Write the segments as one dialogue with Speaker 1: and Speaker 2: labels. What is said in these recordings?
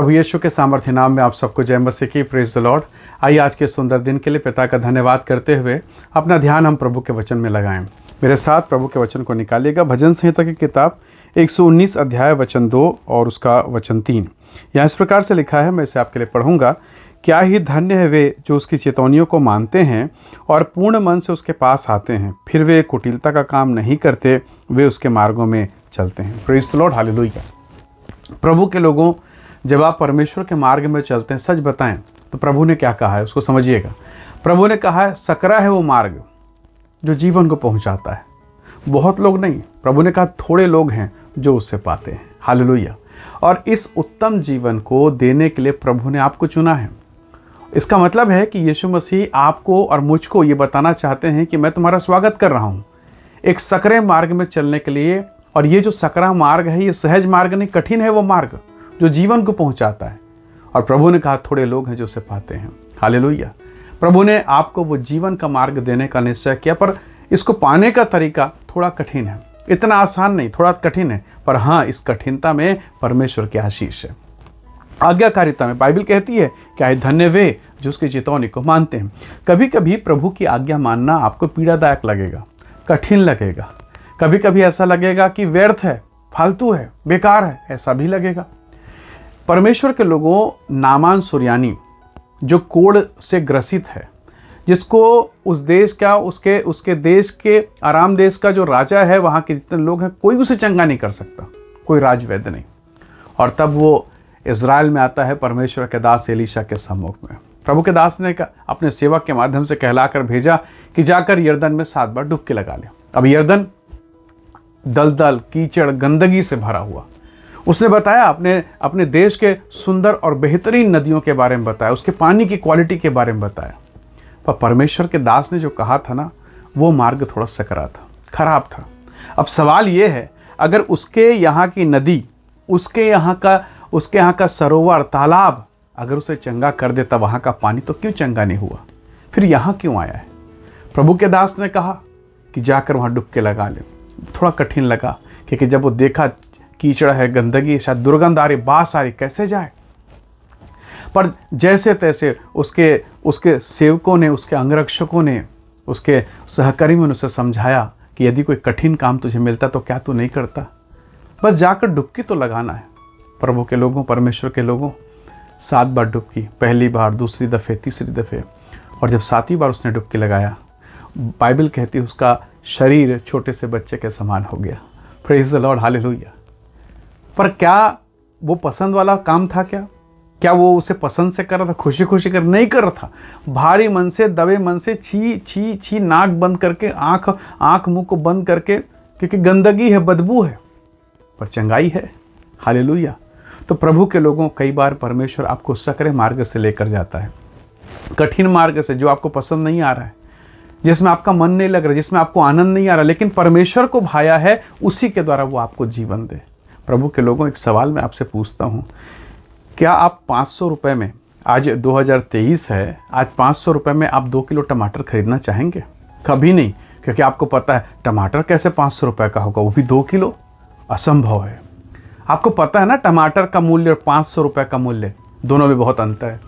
Speaker 1: प्रभु यीशु के सामर्थ्य नाम में आप सबको जय मसीह की। Praise the Lord. आइए आज के सुंदर दिन के लिए पिता का धन्यवाद करते हुए अपना ध्यान हम प्रभु के वचन में लगाएं। मेरे साथ प्रभु के वचन को निकालिएगा। भजन संहिता की किताब 119 अध्याय वचन 2 और उसका वचन 3। यहाँ इस प्रकार से लिखा है, मैं इसे आपके लिए पढ़ूंगा। क्या ही धन्य है वे जो उसकी चेतौनियों को मानते हैं और पूर्ण मन से उसके पास आते हैं। फिर वे कुटिलता का काम नहीं करते, वे उसके मार्गों में चलते हैं। Praise the Lord, hallelujah. प्रभु के लोगों, जब आप परमेश्वर के मार्ग में चलते हैं, सच बताएं तो प्रभु ने क्या कहा है उसको समझिएगा। प्रभु ने कहा है सकरा है वो मार्ग जो जीवन को पहुंचाता है। बहुत लोग नहीं, प्रभु ने कहा थोड़े लोग हैं जो उससे पाते हैं। हालेलुया। और इस उत्तम जीवन को देने के लिए प्रभु ने आपको चुना है। इसका मतलब है कि यीशु मसीह आपको और मुझको ये बताना चाहते हैं कि मैं तुम्हारा स्वागत कर रहा हूँ एक सकरे मार्ग में चलने के लिए। और ये जो सकरा मार्ग है, ये सहज मार्ग नहीं, कठिन है वो मार्ग जो जीवन को पहुंचाता है। और प्रभु ने कहा थोड़े लोग हैं जो उसे पाते हैं। हालेलुया। प्रभु ने आपको वो जीवन का मार्ग देने का निश्चय किया, पर इसको पाने का तरीका थोड़ा कठिन है। इतना आसान नहीं, थोड़ा कठिन है। पर हाँ, इस कठिनता में परमेश्वर की आशीष है। आज्ञाकारिता में बाइबल कहती है क्या है धन्य वे जो उसकी चेतौनी को मानते हैं। कभी कभी प्रभु की आज्ञा मानना आपको पीड़ादायक लगेगा, कठिन लगेगा। कभी कभी ऐसा लगेगा कि व्यर्थ है, फालतू है, बेकार है, ऐसा भी लगेगा। परमेश्वर के लोगों, नामान सुरयानी जो कोढ़ से ग्रसित है, जिसको उस देश का उसके देश के आराम देश का जो राजा है, वहाँ के जितने लोग हैं, कोई उसे चंगा नहीं कर सकता, कोई राजवैद्य नहीं। और तब वो इज़राइल में आता है परमेश्वर के दास एलीशा के सम्मुख में। प्रभु के दास ने अपने सेवक के माध्यम से कहलाकर भेजा कि जाकर यरदन में 7 बार डुबकी लगा ले। अब यरदन दलदल, कीचड़, गंदगी से भरा हुआ। उसने बताया अपने देश के सुंदर और बेहतरीन नदियों के बारे में बताया, उसके पानी की क्वालिटी के बारे में बताया। पर परमेश्वर के दास ने जो कहा था ना, वो मार्ग थोड़ा सकरा था, खराब था। अब सवाल ये है, अगर उसके यहाँ की नदी, उसके यहाँ का सरोवर, तालाब अगर उसे चंगा कर देता वहाँ का पानी, तो क्यों चंगा नहीं हुआ? फिर यहाँ क्यों आया है? प्रभु के दास ने कहा कि जाकर वहाँ डुबके लगा ले। थोड़ा कठिन लगा, क्योंकि जब वो देखा कीचड़ है, गंदगी, शायद दुर्गंध आ रही, बास आ रही, कैसे जाए। पर जैसे तैसे उसके सेवकों ने, उसके अंगरक्षकों ने, उसके सहकर्मियों ने उसे समझाया कि यदि कोई कठिन काम तुझे मिलता तो क्या तू नहीं करता? बस जाकर डुबकी तो लगाना है। प्रभु के लोगों, परमेश्वर के लोगों, 7 बार डुबकी, पहली बार, दूसरी दफ़े, तीसरी दफ़े। और जब 7वीं बार उसने डुबकी लगाया, बाइबल कहती है उसका शरीर छोटे से बच्चे के समान हो गया। Praise the Lord, hallelujah. पर क्या वो पसंद वाला काम था? क्या वो उसे पसंद से कर रहा था, खुशी खुशी कर? नहीं कर रहा था। भारी मन से, दबे मन से, छी छी छी, नाक बंद करके, आँख मुंह को बंद करके, क्योंकि गंदगी है, बदबू है, पर चंगाई है। हालेलुया। तो प्रभु के लोगों, कई बार परमेश्वर आपको सकरे मार्ग से लेकर जाता है, कठिन मार्ग से, जो आपको पसंद नहीं आ रहा है, जिसमें आपका मन नहीं लग रहा, जिसमें आपको आनंद नहीं आ रहा, लेकिन परमेश्वर को भाया है, उसी के द्वारा वो आपको जीवन दे। प्रभु के लोगों, एक सवाल मैं आपसे पूछता हूँ, क्या आप 500 रुपये में, आज 2023 है, आज 500 रुपये में आप 2 किलो टमाटर खरीदना चाहेंगे? कभी नहीं, क्योंकि आपको पता है टमाटर कैसे 500 रुपये का होगा, वो भी 2 किलो, असंभव है। आपको पता है ना टमाटर का मूल्य और 500 रुपये का मूल्य, दोनों में बहुत अंतर है।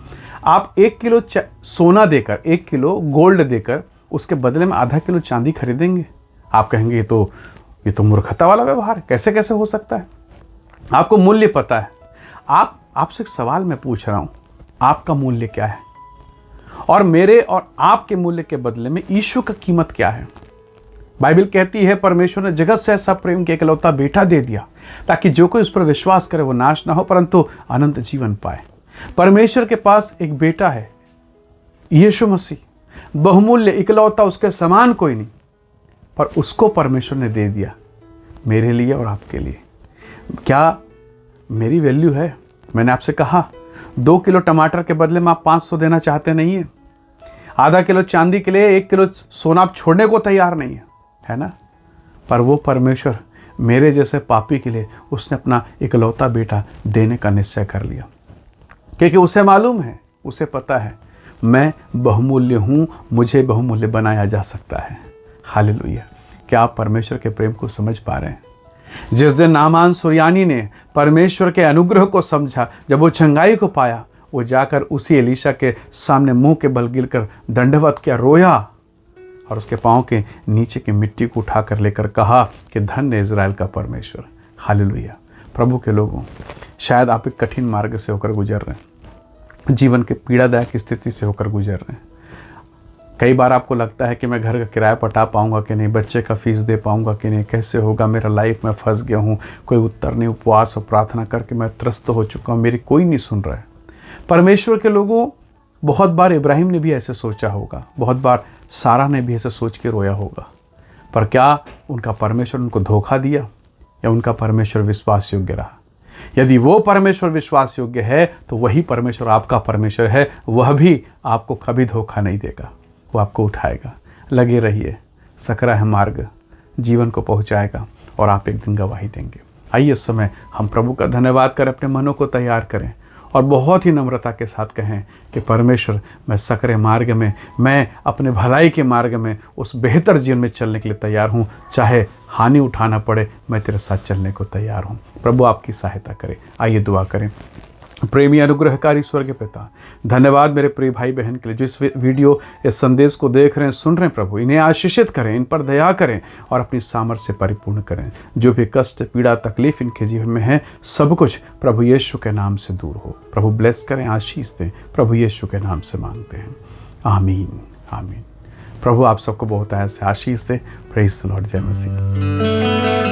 Speaker 1: आप 1 किलो सोना देकर, 1 किलो गोल्ड देकर, उसके बदले में आधा किलो चांदी खरीदेंगे? आप कहेंगे ये तो मूर्खता वाला व्यवहार है, कैसे हो सकता है? आपको मूल्य पता है। आपसे एक सवाल मैं पूछ रहा हूं, आपका मूल्य क्या है? और मेरे और आपके मूल्य के बदले में यीशु का कीमत क्या है? बाइबल कहती है परमेश्वर ने जगत से ऐसा प्रेम के इकलौता बेटा दे दिया, ताकि जो कोई उस पर विश्वास करे वो नाश ना हो, परंतु अनंत जीवन पाए। परमेश्वर के पास एक बेटा है, यीशु मसीह, बहुमूल्य, इकलौता, उसके समान कोई नहीं, पर उसको परमेश्वर ने दे दिया मेरे लिए और आपके लिए। क्या मेरी वैल्यू है? मैंने आपसे कहा 2 किलो टमाटर के बदले में आप 500 देना चाहते नहीं है। आधा किलो चांदी के लिए 1 किलो सोना आप छोड़ने को तैयार नहीं है ना? पर वो परमेश्वर मेरे जैसे पापी के लिए उसने अपना इकलौता बेटा देने का निश्चय कर लिया, क्योंकि उसे मालूम है, उसे पता है मैं बहुमूल्य हूँ, मुझे बहुमूल्य बनाया जा सकता है। हालेलुया। क्या आप परमेश्वर के प्रेम को समझ पा रहे हैं? जिस दिन नामान सुरयानी ने परमेश्वर के अनुग्रह को समझा, जब वो चंगाई को पाया, वो जाकर उसी एलीशा के सामने मुंह के बल गिरकर दंडवत किया, रोया और उसके पांव के नीचे की मिट्टी को उठाकर लेकर कहा कि धन्य इज़राइल का परमेश्वर। हालेलुया। प्रभु के लोगों, शायद आप एक कठिन मार्ग से होकर गुजर रहे हैं, जीवन के पीड़ादायक स्थिति से होकर गुजर रहे हैं। कई बार आपको लगता है कि मैं घर का किराया पटा पाऊंगा कि नहीं, बच्चे का फीस दे पाऊंगा कि नहीं, कैसे होगा, मेरा लाइफ में फंस गया हूँ, कोई उत्तर नहीं, उपवास और प्रार्थना करके मैं त्रस्त हो चुका हूँ, मेरी कोई नहीं सुन रहा है। परमेश्वर के लोगों, बहुत बार इब्राहिम ने भी ऐसे सोचा होगा, बहुत बार सारा ने भी ऐसे सोच के रोया होगा, पर क्या उनका परमेश्वर उनको धोखा दिया या उनका परमेश्वर विश्वास योग्य रहा? यदि वो परमेश्वर विश्वास योग्य है तो वही परमेश्वर आपका परमेश्वर है, वह भी आपको कभी धोखा नहीं देगा, वो आपको उठाएगा। लगे रहिए, सकरा है मार्ग, जीवन को पहुंचाएगा और आप एक दिन गवाही देंगे। आइए इस समय हम प्रभु का धन्यवाद करें, अपने मनों को तैयार करें और बहुत ही नम्रता के साथ कहें कि परमेश्वर, मैं सकरे मार्ग में, मैं अपने भलाई के मार्ग में उस बेहतर जीवन में चलने के लिए तैयार हूँ, चाहे हानि उठाना पड़े, मैं तेरे साथ चलने को तैयार हूँ। प्रभु आपकी सहायता करे। आइए दुआ करें। प्रेमी अनुग्रहकारी स्वर्ग पिता, धन्यवाद मेरे प्रिय भाई बहन के लिए जो इस वीडियो, इस संदेश को देख रहे हैं, सुन रहे हैं। प्रभु इन्हें आशीषित करें, इन पर दया करें और अपनी सामर्थ्य से परिपूर्ण करें। जो भी कष्ट, पीड़ा, तकलीफ इनके जीवन में है, सब कुछ प्रभु यीशु के नाम से दूर हो। प्रभु ब्लेस करें, आशीष दें, प्रभु यीशु के नाम से मांगते हैं, आमीन आमीन। प्रभु आप सबको बहुत ऐसे आशीष दे। Praise the Lord. जय मसीह।